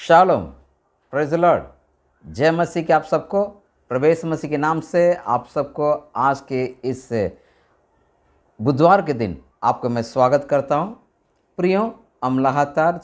Shalom, praise the Lord. जय मसीह के आप सबको, प्रभु यीशु मसीह के नाम से आप सबको आज के इस बुधवार के दिन आपको मैं स्वागत करता हूं। प्रियो, हम लगातार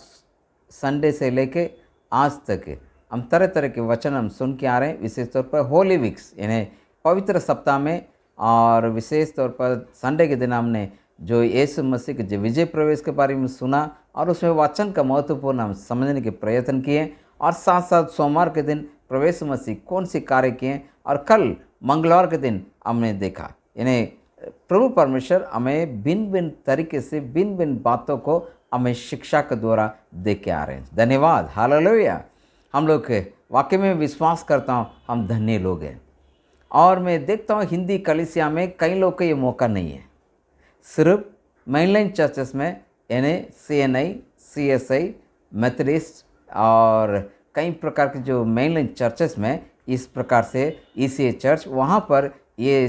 संडे से लेके आज तक हम तरह तरह के वचन हम सुन के आ रहे हैं, विशेष तौर पर होली वीक्स यानी पवित्र सप्ताह में, और विशेष तौर पर संडे के दिन हमने जो यीशु मसीह के विजय प्रवेश के बारे में सुना और उसमें वचन का महत्वपूर्ण हम समझने के प्रयत्न किए, और साथ साथ सोमवार के दिन प्रभु यीशु मसीह कौन सी कार्य किए, और कल मंगलवार के दिन हमने देखा यानी प्रभु परमेश्वर हमें भिन्न भिन्न तरीके से भिन्न भिन्न बातों को हमें शिक्षा के द्वारा दे के आ रहे हैं। धन्यवाद, हालेलुया। हम लोग वाकई में विश्वास करता हूँ हम धन्य लोग हैं। और मैं देखता हूँ हिंदी कलीसिया में कई लोग को ये मौका नहीं है, सिर्फ मेनलाइन चर्चेस में यानी CNI, CSI, मेथडिस्ट और कई प्रकार के जो मेनलाइन चर्चेस में इस प्रकार से ECA चर्च वहाँ पर ये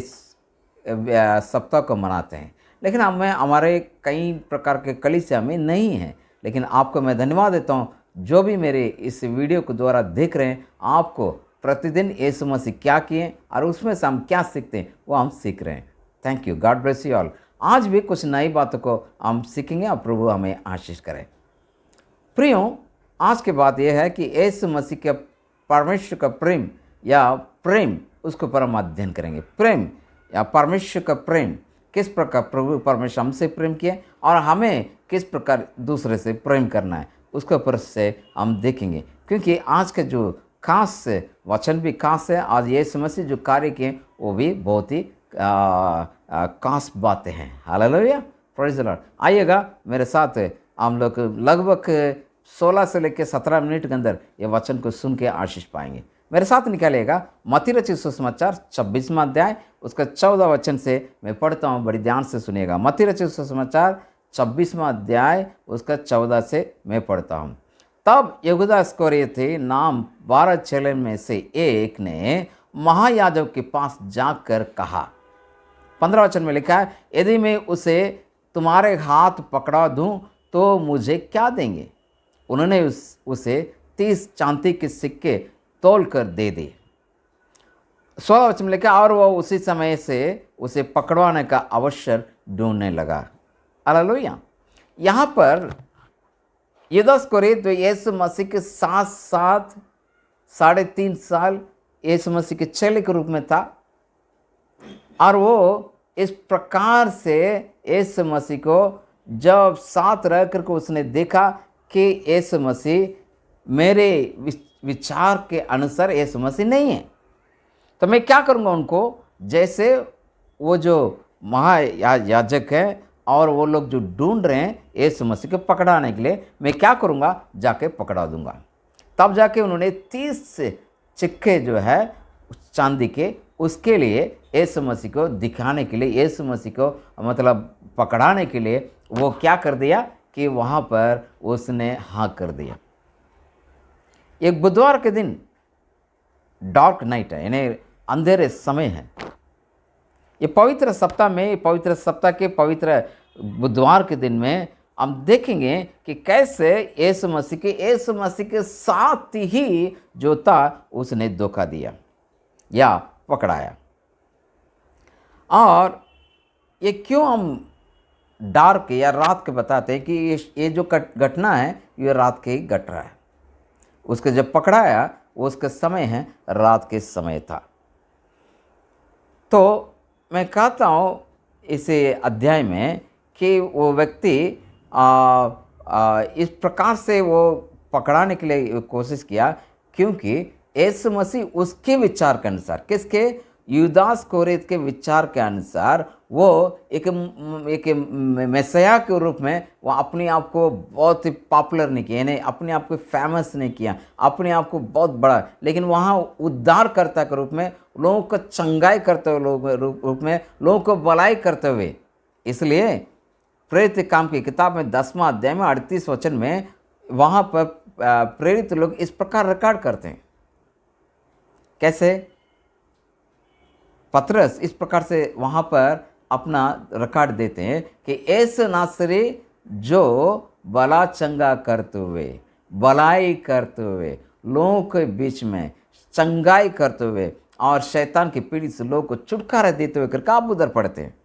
सप्ताह को मनाते हैं, लेकिन हमारे कई प्रकार के कलीसिया में नहीं है। लेकिन आपको मैं धन्यवाद देता हूँ जो भी मेरे इस वीडियो को द्वारा देख रहे हैं। आपको प्रतिदिन यीशु मसीह क्या किए और उसमें से हम क्या सीखते हैं वो हम सीख रहे हैं। Thank you, God bless you all. आज भी कुछ नई बातों को हम सीखेंगे और प्रभु हमें आशीष करें। प्रियो, आज की बात यह है कि यीशु मसीह के परमेश्वर का प्रेम या प्रेम उसके ऊपर हम अध्ययन करेंगे। प्रेम या परमेश्वर का प्रेम, किस प्रकार प्रभु परमेश्वर हमसे प्रेम किए और हमें किस प्रकार दूसरे से प्रेम करना है, उसके ऊपर से हम देखेंगे। क्योंकि आज के जो खास वचन भी खास है, आज यीशु मसीह जो कार्य किए वो भी बहुत ही खास बातें हैं। Hallelujah, praise the Lord. आइएगा मेरे साथ, हम लोग लगभग 16 से लेकर 17 मिनट के अंदर ये वचन को सुन के आशीष पाएंगे। मेरे साथ निकालिएगा मत्ती रचित सुसमाचार 26वां अध्याय उसका 14 वचन से मैं पढ़ता हूँ, बड़ी ध्यान से सुनिएगा। मत्ती रचित सुसमाचार 26वां अध्याय उसका 14 से मैं पढ़ता हूँ। तब यहूदा इस्करियोती नाम 12 चेलों में से एक ने महायाजक के पास जाकर कहा, 15 वचन में लिखा है, यदि मैं उसे तुम्हारे हाथ पकड़ा दूं तो मुझे क्या देंगे? उन्होंने उसे 30 चांदी के सिक्के तोल कर दे दिए। 16 वचन में लिखा, और वह उसी समय से उसे पकड़वाने का अवसर ढूंढने लगा। हालेलुया। यहाँ पर यहूदा इस्करियोती यीशु मसीह के साथ साथ 3.5 साल यीशु मसीह के चेले के रूप में था, और वो इस प्रकार से यीशु मसीह को जब साथ रह कर के उसने देखा कि यीशु मसीह मेरे विचार के अनुसार यीशु मसीह नहीं है, तो मैं क्या करूँगा उनको, जैसे वो जो महायाजक है और वो लोग जो ढूंढ रहे हैं यीशु मसीह को पकड़ाने के लिए, मैं क्या करूँगा, जाके पकड़ा दूंगा। तब जाके उन्होंने 30 सिक्के जो है चांदी के, उसके लिए यीशु मसीह को दिखाने के लिए, यीशु मसीह को मतलब पकड़ाने के लिए वो क्या कर दिया कि वहाँ पर उसने हाँ कर दिया। एक बुधवार के दिन डार्क नाइट है, यानी अंधेरे समय है। ये पवित्र सप्ताह में, पवित्र सप्ताह के पवित्र बुधवार के दिन में हम देखेंगे कि कैसे यीशु मसीह के साथ ही जो था उसने धोखा दिया या पकड़ाया। और ये क्यों हम डार्क या रात के बताते हैं कि ये जो घटना है ये रात के ही घट रहा है। उसके जब पकड़ाया वो उसका समय है, रात के समय था। तो मैं कहता हूँ इस अध्याय में कि वो व्यक्ति इस प्रकार से वो पकड़ाने के लिए कोशिश किया, क्योंकि यीशु मसीह उसके विचार के अनुसार, किसके, यहूदा इस्करियोती के विचार के अनुसार वो एक मैसिया के रूप में वो अपने आप को बहुत ही पॉपुलर नहीं किया, यानी अपने आप को फेमस नहीं किया, अपने आप को बहुत बड़ा, लेकिन वहाँ उद्धारकर्ता के रूप में, लोगों को चंगाई करते हुए रूप में, लोगों को भलाई करते हुए। इसलिए प्रेरित काम की किताब में 10वां अध्याय में 38 वचन में वहाँ पर प्रेरित लोग इस प्रकार रिकॉर्ड करते हैं। कैसे? पतरस इस प्रकार से वहाँ पर अपना रिकॉर्ड देते हैं कि ऐसे नासरी जो भला चंगा करते हुए, भलाई करते हुए, लोगों के बीच में चंगाई करते हुए और शैतान की पीढ़ी से लोगों को छुटकारा देते हुए करके आप उधर पढ़ते हैं।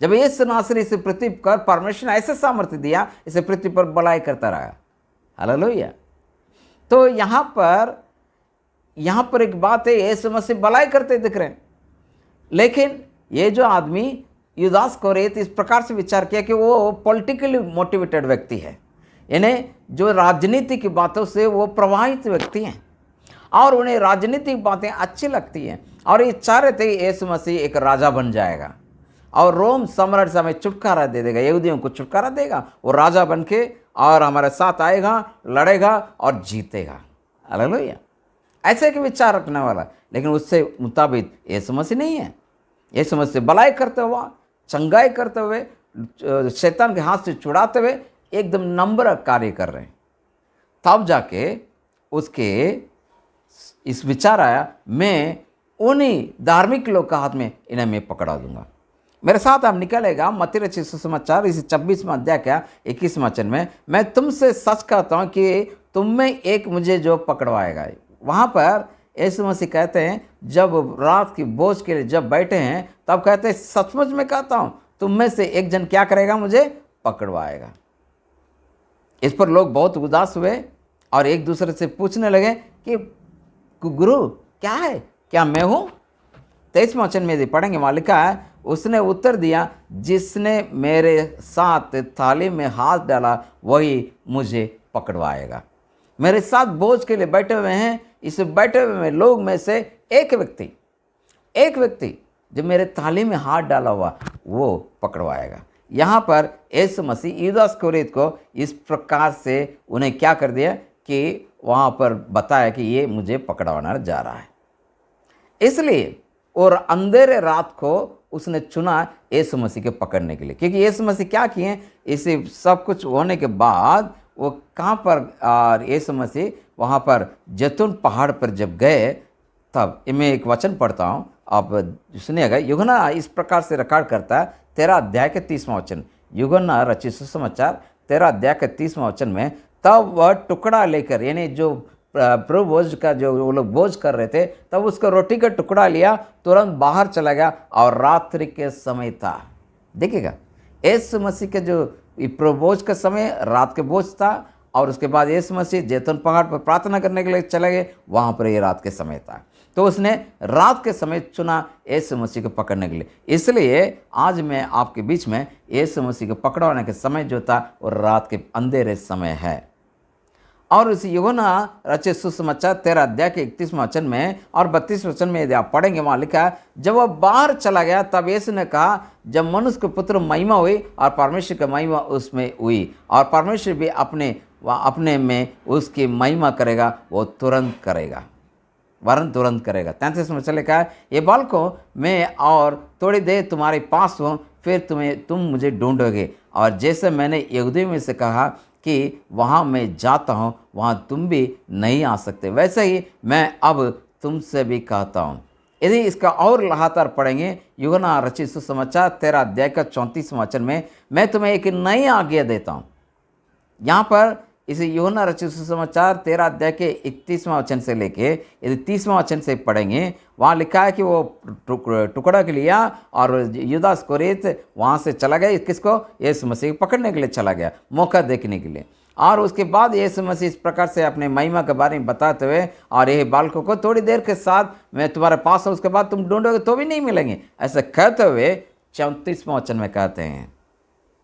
जब यीशु नासरी इसे पृथ्वी पर, परमेश्वर ने ऐसे सामर्थ्य दिया, इसे पृथ्वी पर भलाई करता रहा। हालेलुया। तो यहाँ पर एक बात है, यीशु मसीह भलाई करते दिख रहे हैं, लेकिन ये जो आदमी यूदास इस्करियोत इस प्रकार से विचार किया कि वो पॉलिटिकली मोटिवेटेड व्यक्ति है, यानी जो राजनीति की बातों से वो प्रभावित व्यक्ति हैं और उन्हें राजनीतिक बातें अच्छी लगती हैं और ये चाह रहे थे यीशु मसीह एक राजा बन जाएगा और रोम साम्राज्य से हमें छुटकारा दे देगा, यहूदियों को छुटकारा देगा, वो राजा बन के और हमारे साथ आएगा, लड़ेगा और जीतेगा। हालेलुया। ऐसे के विचार रखने वाला, लेकिन उससे मुताबिक यीशु मसीह नहीं है। यीशु मसीह भलाई करते हुआ, चंगाई करते हुए, शैतान के हाथ से छुड़ाते हुए एकदम नम्र कार्य कर रहे हैं। तब जाके उसके इस विचार आया, मैं उन्हीं धार्मिक लोग का हाथ में इन्हें मैं पकड़ा दूंगा। मेरे साथ आप निकलेगा मत्ती रचित सुसमाचार इस 26वां अध्याय का 21वां वचन में, मैं तुमसे सच कहता हूँ कि तुम में एक मुझे जो पकड़वाएगा। वहाँ पर यीशु मसीह कहते हैं, जब रात की बोझ के लिए जब बैठे हैं तब कहते हैं, सचमुच में कहता हूँ तुम में से एक जन क्या करेगा, मुझे पकड़वाएगा। इस पर लोग बहुत उदास हुए और एक दूसरे से पूछने लगे कि गुरु क्या है, क्या मैं हूँ? 23वें वचन में यदि पढ़ेंगे, वहाँ लिखा है, उसने उत्तर दिया, जिसने मेरे साथ थाली में हाथ डाला वही मुझे पकड़वाएगा। मेरे साथ बोझ के लिए बैठे हुए हैं, इस बैठे हुए लोग में से एक व्यक्ति जो मेरे थाली में हाथ डाला हुआ वो पकड़वाएगा। यहाँ पर यीशु मसीह यूदास इस्करियोत को इस प्रकार से उन्हें क्या कर दिया कि वहाँ पर बताया कि ये मुझे पकड़वाना जा रहा है। इसलिए और अंधेरे रात को उसने चुना यीशु मसीह के पकड़ने के लिए, क्योंकि यीशु मसीह क्या किए, इसे सब कुछ होने के बाद वो कहाँ पर, यीशु मसीह वहाँ पर जैतून पहाड़ पर जब गए, तब मैं एक वचन पढ़ता हूँ, आप सुनिएगा। यूहन्ना इस प्रकार से रिकॉर्ड करता है, 13 अध्याय के 30वां वचन, यूहन्ना रचित सुसमाचार 13 अध्याय के 30वां वचन में, तब वह टुकड़ा लेकर, यानी जो प्रभु भोज का जो वो लोग भोज कर रहे थे, तब उसका रोटी का टुकड़ा लिया, तुरंत बाहर चला गया और रात्रि के समय था। देखिएगा, यीशु मसीह के जो प्रभु भोज का समय रात के भोज था और उसके बाद यीशु मसीह जैतून पहाड़ पर प्रार्थना करने के लिए चले गए, वहाँ पर ये रात के समय था। तो उसने रात के समय चुना यीशु मसीह को पकड़ने के लिए। इसलिए आज मैं आपके बीच में यीशु मसीह को पकड़वाने के समय जो था वो रात के अंधेरे समय है। और उस यूहन्ना रचित सुसमाचार 13 अध्याय के 31वां वचन में और 32वें वचन में यदि आप पढ़ेंगे, वहाँ लिखा है, जब वह बाहर चला गया तब यीशु ने कहा, जब मनुष्य के पुत्र महिमा हुई और परमेश्वर की महिमा उसमें हुई और परमेश्वर भी अपने में उसकी महिमा करेगा, वो तुरंत करेगा, वरन तुरंत करेगा। 33वें वचन लिखा है, ये बालकों, मैं और थोड़ी देर तुम्हारे पास हूँ, फिर तुम मुझे ढूंढोगे और जैसे मैंने यहूदियों में से कहा कि वहाँ मैं जाता हूँ वहाँ तुम भी नहीं आ सकते, वैसे ही मैं अब तुमसे भी कहता हूँ। यदि इसका और लगातार पढ़ेंगे, यूहन्ना रचित सुसमाचार 13 अध्याय का 34वां वचन में, मैं तुम्हें एक नई आज्ञा देता हूँ। यहाँ पर इसे यूहन्ना रचित सुसमाचार 13 अध्याय के 31वां वचन से लेके यदि 30वां वचन से पढ़ेंगे, वहाँ लिखा है कि वो टुकड़ा के लिया और यूदास इस्करियोत वहाँ से चला गया, किसको, यीशु मसीह को पकड़ने के लिए चला गया, मौका देखने के लिए। और उसके बाद यीशु मसीह इस प्रकार से अपने महिमा के बारे में बताते हुए, और यह बालकों को थोड़ी देर के साथ मैं तुम्हारे पास हूँ, उसके बाद तुम ढूंढोगे तो भी नहीं मिलेंगे, ऐसे कहते हुए 34वां वचन में कहते हैं,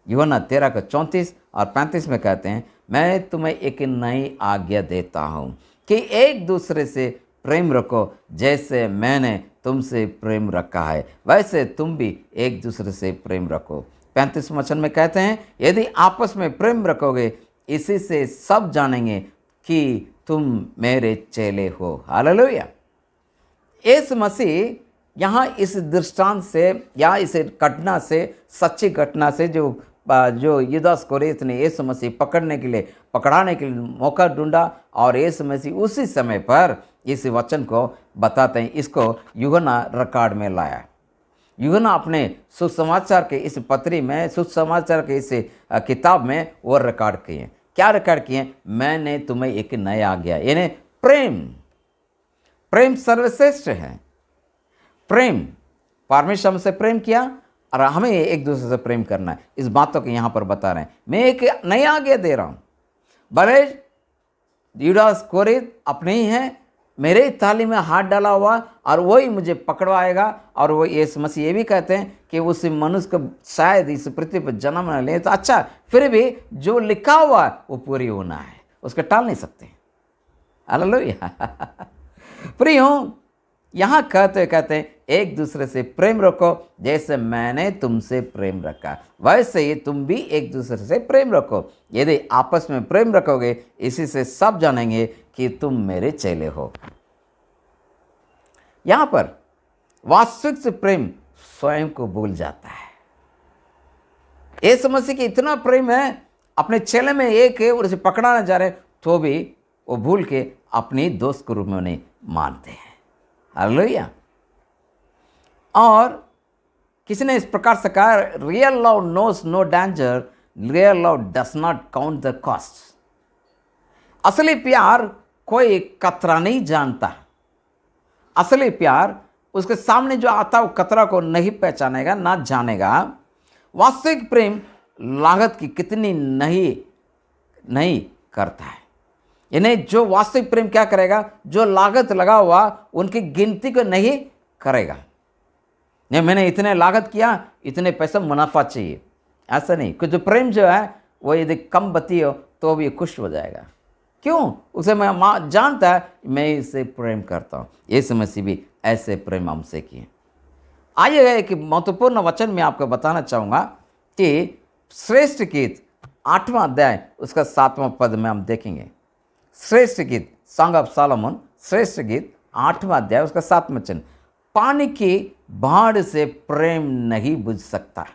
यूहन्ना 13 का 34 और 35 में कहते हैं, मैं तुम्हें एक नई आज्ञा देता हूँ कि एक दूसरे से प्रेम रखो, जैसे मैंने तुमसे प्रेम रखा है वैसे तुम भी एक दूसरे से प्रेम रखो। 35वें वचन में कहते हैं, यदि आपस में प्रेम रखोगे, इसी से सब जानेंगे कि तुम मेरे चेले हो। हालेलुया। यीशु मसीह यहाँ इस दृष्टांत से या इस घटना से, सच्ची घटना से, जो यूदास इस्करियोत ने यीशु मसीह पकड़ने के लिए मौका ढूंढा और यीशु मसीह उसी समय पर इस वचन को बताते हैं, इसको यूहन्ना रिकॉर्ड में लाया। यूहन्ना अपने सुसमाचार के इस पत्री में, सुसमाचार के इस किताब में वो रिकॉर्ड किए। क्या रिकॉर्ड किए? मैंने तुम्हें एक नया आज्ञा, यानी प्रेम। प्रेम सर्वश्रेष्ठ है। प्रेम, परमेश्वर हमसे प्रेम किया और हमें एक दूसरे से प्रेम करना है। इस बातों को यहां पर बता रहे हैं। मैं एक नया आज्ञा दे रहा हूं। भले यूदास कोरिन्थ अपने ही है, मेरे ही थाली में हाथ डाला हुआ और वही मुझे पकड़वाएगा। और वो यीशु मसीह ये भी कहते हैं कि उस मनुष्य को शायद इस पृथ्वी पर जन्म न ले तो अच्छा, फिर भी जो लिखा हुआ है वो पूरी होना है, उसको टाल नहीं सकते। हालेलुया। प्रियो, यहां कहते हैं एक दूसरे से प्रेम रखो, जैसे मैंने तुमसे प्रेम रखा वैसे ही तुम भी एक दूसरे से प्रेम रखो। यदि आपस में प्रेम रखोगे, इसी से सब जानेंगे कि तुम मेरे चेले हो। यहां पर वास्तविक से प्रेम स्वयं को भूल जाता है। यीशु मसीह की इतना प्रेम है, अपने चेले में एक है और उसे पकड़ाना जा रहे तो भी वो भूल के अपनी दोस्त के रूप में उन्हें मानते हैं। हालेलुया। और किसी ने इस प्रकार से कहा, real love knows no danger, real love does not count the cost. असली प्यार कोई खतरा नहीं जानता। असली प्यार उसके सामने जो आता है वो खतरा को नहीं पहचानेगा, ना जानेगा। वास्तविक प्रेम लागत की कितनी नहीं करता है। यानी जो वास्तविक प्रेम क्या करेगा, जो लागत लगा हुआ उनकी गिनती को नहीं करेगा। नहीं, मैंने इतने लागत किया, इतने पैसा मुनाफा चाहिए, ऐसा नहीं। कुछ प्रेम जो है वो यदि कम बती हो तो भी खुश हो जाएगा। क्यों? उसे मैं जानता है मैं इसे प्रेम करता हूँ। यीशु मसीह भी ऐसे प्रेम हमसे किए। आइए एक महत्वपूर्ण वचन में आपको बताना चाहूँगा कि श्रेष्ठ गीत 8वां अध्याय उसका 7वां पद में हम देखेंगे। श्रेष्ठ गीत, सॉन्ग ऑफ सॉलोमन, श्रेष्ठ गीत 8वां अध्याय उसका 7वां वचन। पानी की बाढ़ से प्रेम नहीं बुझ सकता।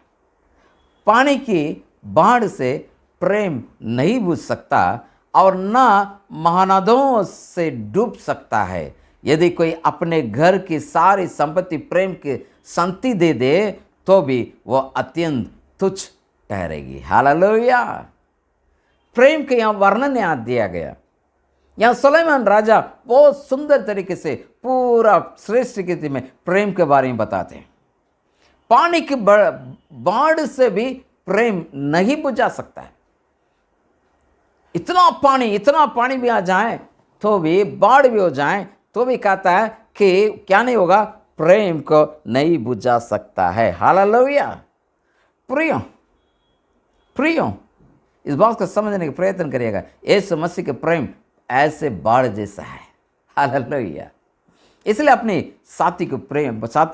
पानी की बाढ़ से प्रेम नहीं बुझ सकता और ना महानदों से डूब सकता है। यदि कोई अपने घर की सारी संपत्ति प्रेम की संति दे दे तो भी वह अत्यंत तुच्छ ठहरेगी। हालेलुया। प्रेम के यहाँ वर्णन यहाँ दिया गया। यहाँ सुलेमान राजा बहुत सुंदर तरीके से पूरा श्रेष्ठ गीत में प्रेम के बारे में बताते हैं। पानी की बाढ़ से भी प्रेम नहीं बुझा सकता है। इतना पानी भी आ जाए तो भी, बाढ़ भी हो जाए तो भी कहता है कि क्या नहीं होगा, प्रेम को नहीं बुझा सकता है। हालेलुया। प्रियो, इस बात को समझने का प्रयत्न करिएगा। यीशु मसीह के प्रेम ऐसे बाढ़ जैसा है। हालेलुया। इसलिए अपने साथी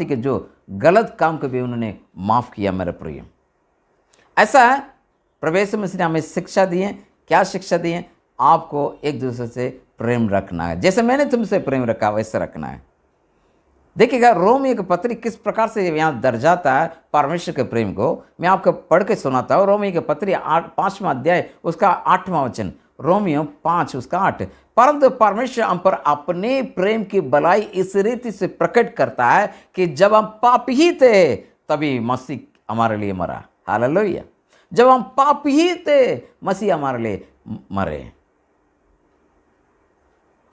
के जो गलत काम को भी उन्होंने माफ किया। मेरे प्रिय, ऐसा है प्रभु यीशु मसीह ने हमें शिक्षा दी है। क्या शिक्षा दी है? आपको एक दूसरे से प्रेम रखना है, जैसे मैंने तुमसे प्रेम रखा वैसे रखना है। देखिएगा रोमियो की पत्री किस प्रकार से यहाँ दर्शाता है परमेश्वर के प्रेम को। मैं आपको पढ़ के सुनाता हूँ। रोमियो की पत्री 5वां अध्याय उसका 8वां वचन। रोमियो 5 उसका 8। परंतु परमेश्वर हम पर अपने प्रेम की भलाई इस रीति से प्रकट करता है कि जब हम पापी ही थे तभी मसीह हमारे लिए मरा। हालेलुया। जब हम पापी ही थे मसीह हमारे लिए मरे।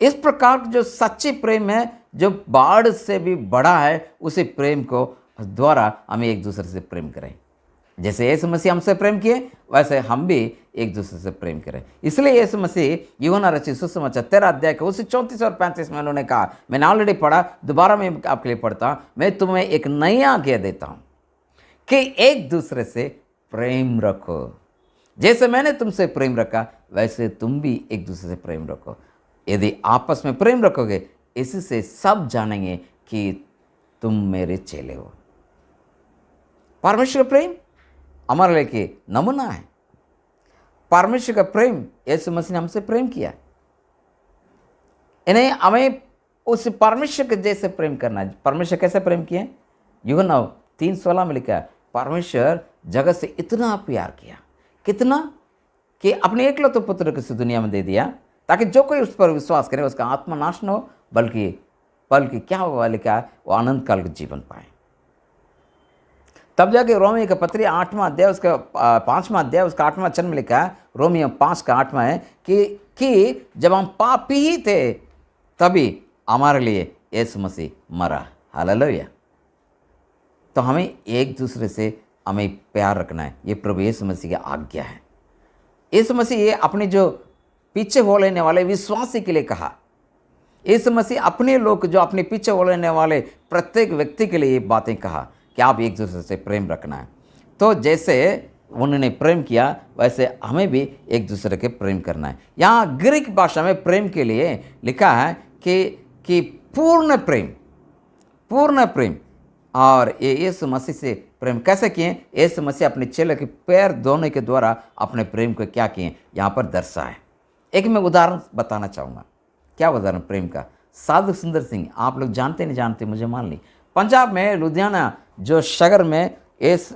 इस प्रकार जो सच्ची प्रेम है, जो बाढ़ से भी बड़ा है, उसी प्रेम को द्वारा हमें एक दूसरे से प्रेम करें। जैसे यीशु मसीह हमसे प्रेम किए वैसे हम भी एक दूसरे से प्रेम करें। इसलिए यीशु मसीह यूहन्ना रचित सुसमाचार 13 अध्याय के उसी 34 और 35 में उन्होंने कहा, मैंने ऑलरेडी पढ़ा, दोबारा मैं आपके लिए पढ़ता हूँ, मैं तुम्हें एक नया आज्ञा देता हूँ कि एक दूसरे से प्रेम रखो। जैसे मैंने तुमसे प्रेम रखा वैसे तुम भी एक दूसरे से प्रेम रखो। यदि आपस में प्रेम रखोगे, इससे सब जानेंगे कि तुम मेरे चेले हो। परमेश्वर का प्रेम हमारे लिए नमूना है। परमेश्वर का प्रेम, यीशु मसीह ने हमसे प्रेम किया। इन्हें हमें उस परमेश्वर के जैसे प्रेम करना है। परमेश्वर कैसे प्रेम किए? यूहन्ना 3:16 में लिखा है, परमेश्वर जगत से इतना प्यार किया, कितना कि अपने एकलौते पुत्र को इस दुनिया में दे दिया, ताकि जो कोई उस पर विश्वास करे उसका आत्मा नाश न हो, बल्कि क्या हुआ लिखा है, वो अनंत काल का जीवन पाए। तब जाके रोमियो का पत्री 8वां अध्याय उसका 5वां अध्याय उसका 8वां वचन में लिखा है, रोमियो 5 का 8वां है कि जब हम पापी ही थे तभी हमारे लिए यीशु मसीह मरा। हालेलुया। तो हमें एक दूसरे से हमें प्यार रखना है, ये प्रभु यीशु मसीह की आज्ञा है। यीशु मसीह ये अपने जो पीछे हो लेने वाले विश्वासी के लिए कहा, यीशु मसीह अपने लोग जो अपने पीछे हो लेने वाले प्रत्येक व्यक्ति के लिए ये बातें कहा कि आप एक दूसरे से प्रेम रखना है। तो जैसे उन्होंने प्रेम किया वैसे हमें भी एक दूसरे के प्रेम करना है। यहाँ ग्रीक भाषा में प्रेम के लिए लिखा है कि पूर्ण प्रेम। और ये यीशु मसीह से प्रेम कैसे किए? यीशु मसीह अपने चेले के पैर धोने के द्वारा अपने प्रेम को क्या किए यहाँ पर दर्शाए। एक मैं उदाहरण बताना चाहूँगा। क्या उदाहरण प्रेम का? साधु सुंदर सिंह, आप लोग जानते नहीं जानते मुझे मान ली, पंजाब में लुधियाना जो शहर में इस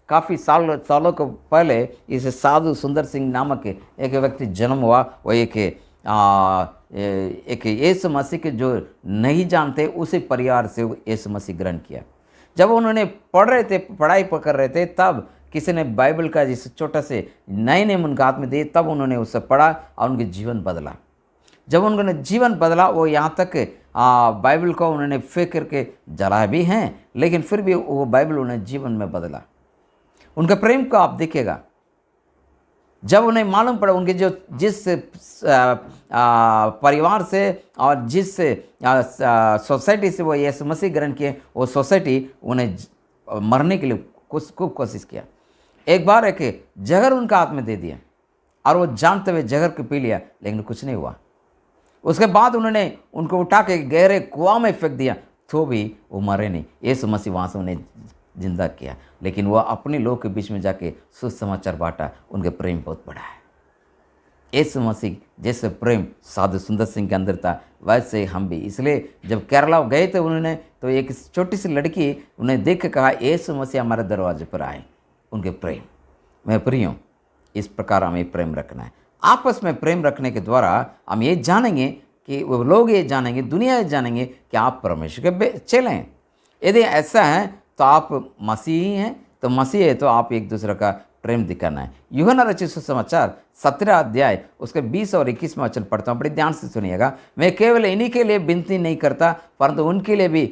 काफ़ी सालों को पहले इस साधु सुंदर सिंह नामक एक व्यक्ति जन्म हुआ। वो एक यीशु मसीह के जो नहीं जानते उसी परिवार से यीशु मसीह ग्रहण किया। जब उन्होंने पढ़ाई कर रहे थे तब किसी ने बाइबल का जिस छोटा से नए नियम उनके हाथ में दिए, तब उन्होंने उससे पढ़ा और उनके जीवन बदला। जब उन्होंने जीवन बदला वो यहाँ तक बाइबल को उन्होंने फेंक करके जलाया भी हैं, लेकिन फिर भी वो बाइबल उन्हें जीवन में बदला। उनका प्रेम को आप देखिएगा। जब उन्हें मालूम पड़ा उनके जो जिस परिवार से और जिस सोसाइटी से वो यीशु मसीह ग्रहण किए, वो सोसाइटी उन्हें मरने के लिए खूब कोशिश किया। एक बार एक जहर उनका हाथ में दे दिया और वो जानते हुए जहर को पी लिया, लेकिन कुछ नहीं हुआ। उसके बाद उन्होंने उनको उठा के गहरे कुआं में फेंक दिया, तो भी वो मरे नहीं। यीशु मसीह वहाँ से उन्हें जिंदा किया, लेकिन वह अपने लोग के बीच में जाके सुसमाचार बांटा। उनके प्रेम बहुत बड़ा है। यीशु मसीह जैसे प्रेम साधु सुंदर सिंह के अंदर था, वैसे हम भी। इसलिए जब केरला गए थे उन्होंने, तो एक छोटी सी लड़की उन्हें देख के कहा, यीशु मसीह हमारे दरवाजे पर आए। उनके प्रेम, मैं प्रियो, इस प्रकार हमें प्रेम रखना है। आपस में प्रेम रखने के द्वारा हम ये जानेंगे कि वो लोग ये जानेंगे, दुनिया ये जानेंगे कि आप परमेश्वर के चेले हैं। यदि ऐसा है तो आप मसीही हैं, तो मसीह है तो आप एक दूसरे का प्रेम दिखाना है। यूहन्ना रचित सुसमाचार 17 अध्याय उसके 20 और 21 में वचन पढ़ता हूँ, बड़ी ध्यान से सुनिएगा। मैं केवल इन्हीं के लिए विनती नहीं करता, परंतु उनके लिए भी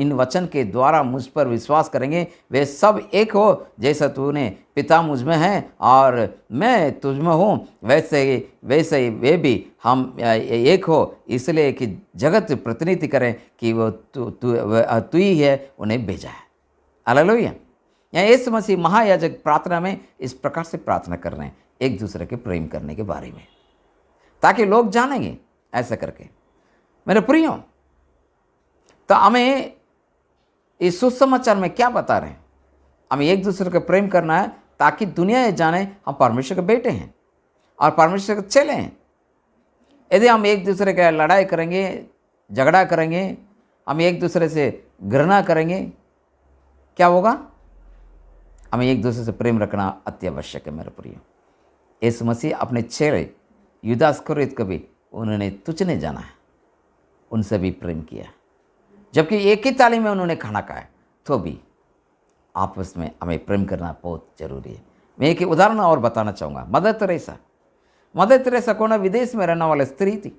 इन वचन के द्वारा मुझ पर विश्वास करेंगे। वे सब एक हो, जैसा तूने पिता मुझ में है और मैं तुझ में हूँ, वैसे ही वे भी हम एक हो, इसलिए कि जगत प्रतिनिधि करें कि वो तू ही है उन्हें भेजा है। हालेलुया। यहाँ यीशु मसीह महायाजक प्रार्थना में इस प्रकार से प्रार्थना कर रहे हैं, एक दूसरे के प्रेम करने के बारे में, ताकि लोग जानेंगे ऐसा करके। मेरे प्रियो, तो हमें इस सुसमाचार में क्या बता रहे हैं? हमें एक दूसरे का प्रेम करना है ताकि दुनिया ये जाने हम परमेश्वर के बेटे हैं और परमेश्वर के चेले हैं। यदि हम एक दूसरे का लड़ाई करेंगे, झगड़ा करेंगे, हम एक दूसरे से घृणा करेंगे, क्या होगा? हमें एक दूसरे से प्रेम रखना अति आवश्यक है। मेरे प्रिय, यीशु मसीह अपने चेले यूदा इस्करियोत को भी उन्होंने तुच्छ नहीं जाना है, उनसे भी प्रेम किया, जबकि एक ही थाली में उन्होंने खाना खाया, तो भी आपस में हमें प्रेम करना बहुत जरूरी है। मैं एक उदाहरण और बताना चाहूँगा। मदर तेरेसा को विदेश में रहने वाली स्त्री थी।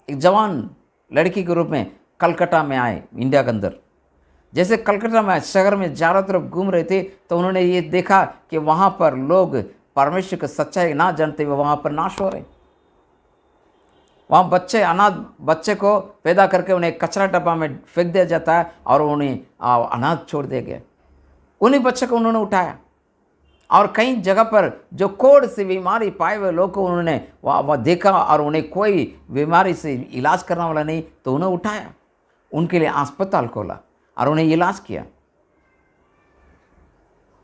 एक जवान लड़की के रूप में कलकत्ता में आए, इंडिया के अंदर। जैसे कलकत्ता में शहर में चारों तरफ घूम रहे थे, तो उन्होंने ये देखा कि वहाँ पर लोग परमेश्वर की सच्चाई ना जानते हुए वहाँ पर नाश हो रहे। वहाँ अनाथ बच्चे को पैदा करके उन्हें कचरा डब्बा में फेंक दिया जाता है और उन्हें अनाथ छोड़ दिया गया। उन्हीं बच्चे को उन्होंने उठाया और कई जगह पर जो कोढ़ से बीमारी पाए हुए लोग को उन्होंने वहाँ देखा और उन्हें कोई बीमारी से इलाज करने वाला नहीं, तो उन्हें उठाया, उनके लिए अस्पताल खोला और उन्हें इलाज किया।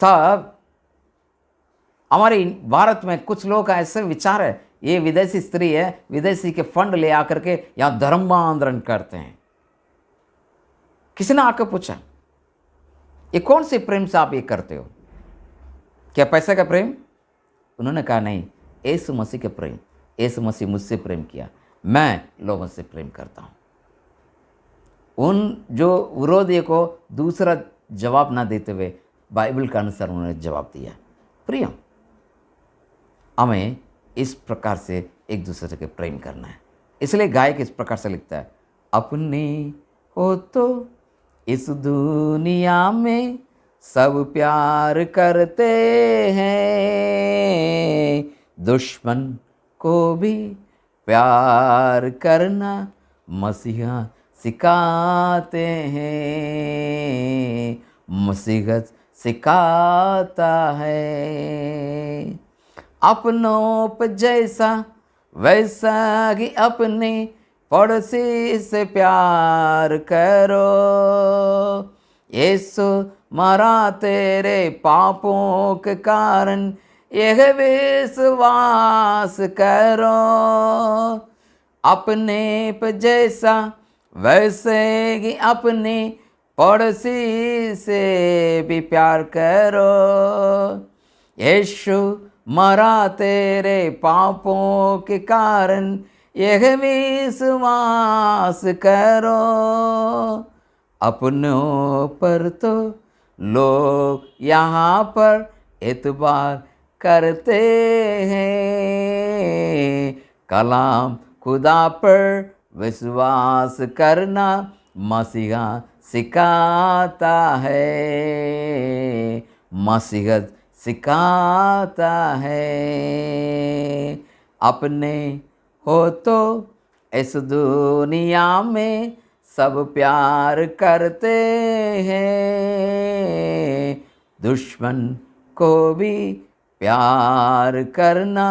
तब हमारे भारत में कुछ लोग का ऐसे विचार है, ये विदेशी स्त्री है, विदेशी के फंड ले आकर के यहाँ धर्मांतरण करते हैं। किसी ने आकर पूछा, ये कौन से प्रेम से आप ये करते हो? क्या पैसे का प्रेम? उन्होंने कहा नहीं, यीशु मसीह के प्रेम। यीशु मसीह मुझसे प्रेम किया, मैं लोगों से प्रेम करता हूँ। उन जो विरोधी को दूसरा जवाब ना देते हुए बाइबल के अनुसार उन्होंने जवाब दिया। प्रिय, हमें इस प्रकार से एक दूसरे के प्रेम करना है। इसलिए गायक इस प्रकार से लिखता है, अपने हो तो इस दुनिया में सब प्यार करते हैं, दुश्मन को भी प्यार करना मसीहा सिखाते हैं, मसीहा सिखाता है। अपनों पे जैसा वैसा ही अपने पड़ोसी से प्यार करो, यीशु मरा तेरे पापों के कारण यह विश्वास करो। अपने पे जैसा वैसे ही अपने पड़ोसी से भी प्यार करो, यीशु मरा तेरे पापों के कारण यह विश्वास करो। अपनों पर तो लोग यहाँ पर एतबार करते हैं, कलाम खुदा पर विश्वास करना मसीहा सिखाता है, मसीहा सिखाता है। अपने हो तो इस दुनिया में सब प्यार करते हैं, दुश्मन को भी प्यार करना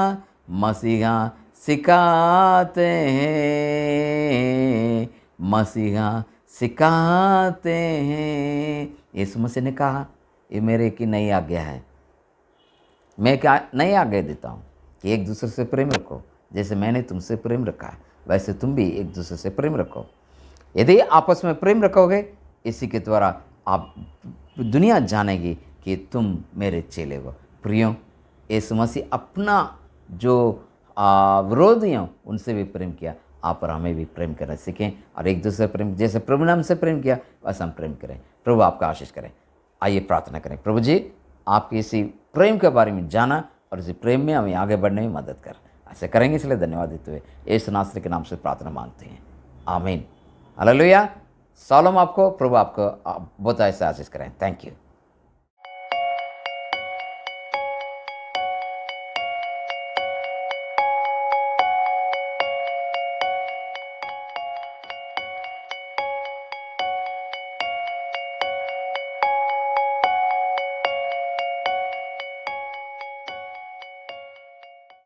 मसीहा सिखाते हैं, मसीहा सिखाते हैं। यीशु मसीह ने कहा, ये मेरे की नई आज्ञा है, मैं क्या नई आज्ञा देता हूँ कि एक दूसरे से प्रेम रखो, जैसे मैंने तुमसे प्रेम रखा है वैसे तुम भी एक दूसरे से प्रेम रखो। यदि आपस में प्रेम रखोगे, इसी के द्वारा आप दुनिया जानेगी कि तुम मेरे चेले हो। प्रियो, यीशु मसीह अपना जो विरोधियों उनसे भी प्रेम किया, आप और हमें भी प्रेम करना सीखें और एक दूसरे प्रेम, जैसे प्रभु ने हमसे प्रेम किया वैसे हम प्रेम करें। प्रभु आपका आशीष करें। आइए प्रार्थना करें। प्रभु जी, आपके इसी प्रेम के बारे में जाना और इसी प्रेम में हमें आगे बढ़ने में मदद कर। ऐसे करेंगे, इसलिए धन्यवाद देते हुए यीशु नासरी के नाम से प्रार्थना मांगते हैं, आमीन। हालेलुया। शालोम आपको, प्रभु आपको बहुत ऐसा आशीष करें। Thank you.